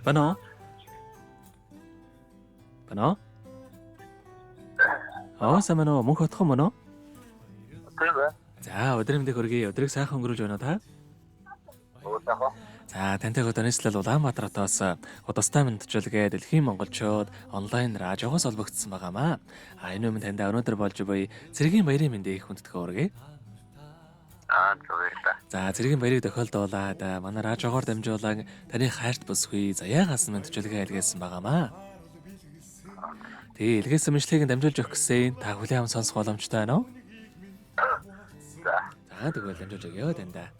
Бано. Бано. Самано мөнх отох юм уу? Тийм бай. За, өдрийн мэндийг хүргэе. Өдрийг сайхан өнгөрүүлж байна уу та? Уудаах. За, тантай хөтөнөслөл Улаанбаатар хотоос удастай мэдчилгээ Дэлхийн монголчууд онлайн радиогоос олбогдсон байгаамаа. Энэ өмнө танд өнөөдөр болж буй цэргийн баярын мэндийг хүндэтгэн хүргэе. Зүгээр та. За, цэргийн баярыг тохиолдуулаад манай радиогоор дамжуулан таны хайрт бүсгүй заяагаас мэдчилгээ илгээсэн байгаамаа. Тэгээ илгээсэн мэдлэгийг дамжуулж өгөх гэсэн та хүлээм сонсох боломжтой байна уу? За, тэгвэл дамжуулж өгье тандаа.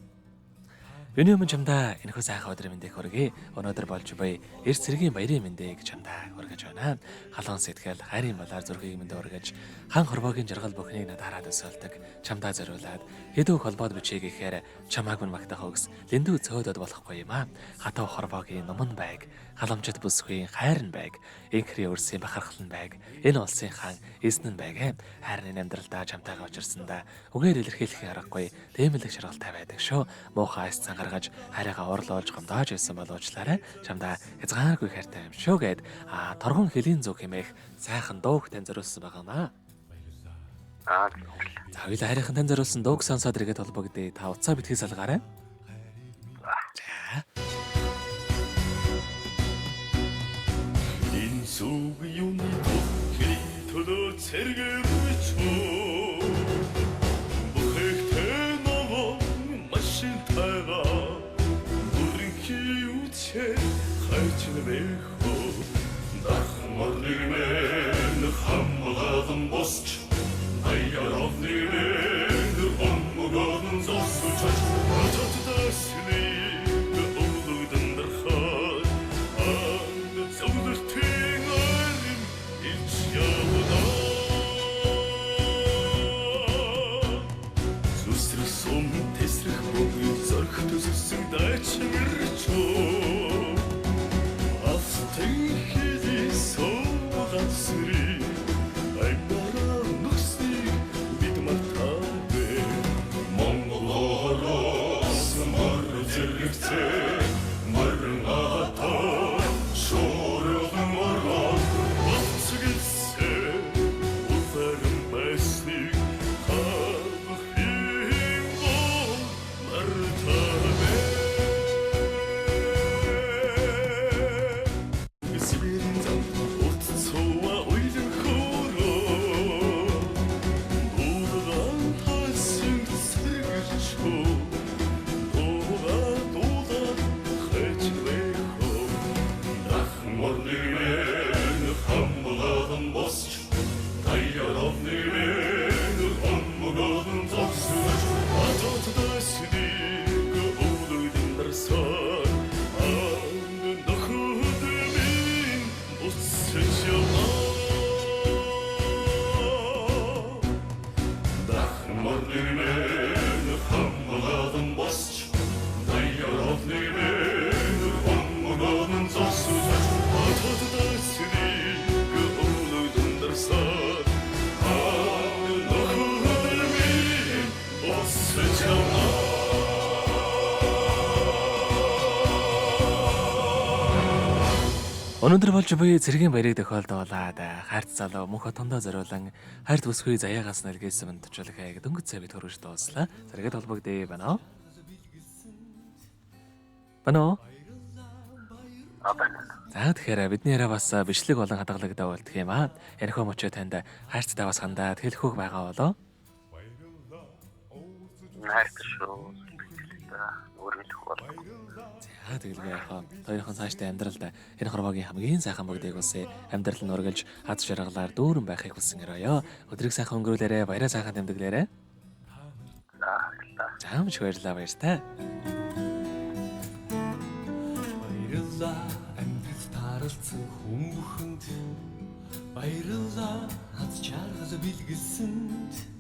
Юуны өмнө чамдаа энэхүү сайхан өдрийн мэндийг хүргэе. Өнөөдөр болж буй эрс цэргийн баярын мэндийг чамдаа хүргэж байна. Халуун сэтгэл, хайрын балаар зүрхийг мэндэ хүргэж, хан хорвоогийн жаргал бүхнийг надаараа төсөөлдөг. Чамдаа зориулаад хэдүү холбоод бичээ гэхээр чамааг мөн магтах өгс. Дэндүү цөөдөд болохгүй юм аа. Хатуу хорвоогийн нуман байг, халамжит бүсгүй хайр нь байг, инхри өрсийн бахархал нь байг. Энэ улсын хаан эзэн нь байг. Хайрын амьдралдаа чамтайгаа учирсандаа үгээр илэрхийлэх аргагүй дэмэлэг шаргалтай байдаг шүү. Муухай айс гаргаж хайраагаа орлоолж гомдоож исэн боловчлаарай чамдаа хязгааргүй хайртай юм шүү гэд торгон хөлийн зүг хэмээх сайхан дууг тань зориулсан байгаамаа. За хоёул хайрын тань зориулсан дууг сонсоод ирэхэд холбогдъё. Та утсаа битгий салгаарай. За. Энэ зүг юуны төлөө цэргэрч Нахмарнигмен хамгаалan босч аяровнигмен омгоон зосчож ататдасны өвлөгдөндрхад анд зөвлөлтийн арим ичявда зүсрэсом тэсрэх бүгд зорх төссөн дайчмэрчөө Өнөөдөр болж буй цэргийн баярыг тохиолдуулаад хайрт залуу мөнх отондоо зориулан хайрт бүсгүй заяагаас нэлгээсэн мэдчилгээг дөнгөж цавид хөргөж дууслаа. Зэрэгэд холбогдъё байна. Бано. За тэгэхээр бидний яриа бас бичлэг болон хадгалагда болдох юм аа. Ярихөө мөчөө танд хайрцтай бас хандаад хэлэхүүг байгаа болоо. Хайртай шүү. Өөрөлдөх болов. За тэгэлгүй яхаа. Хоёрхан цаашдаа амьдралд энэ хорвоогийн хамгийн сайхан бүгдийг үсэ амьдрал нь ургалж аз жаргалаар дүүрэн байхыг хүсэн өрөөё. Өдрийг сайхан өнгөрүүлээрэ, баяраа сайхан тэмдэглээрэ. За мч баярлалаа баяртай. Баярлалаа амьдрал тааралцсан хүн бүхэнд баярлалаа хаз чаргал бэлгэлсэнд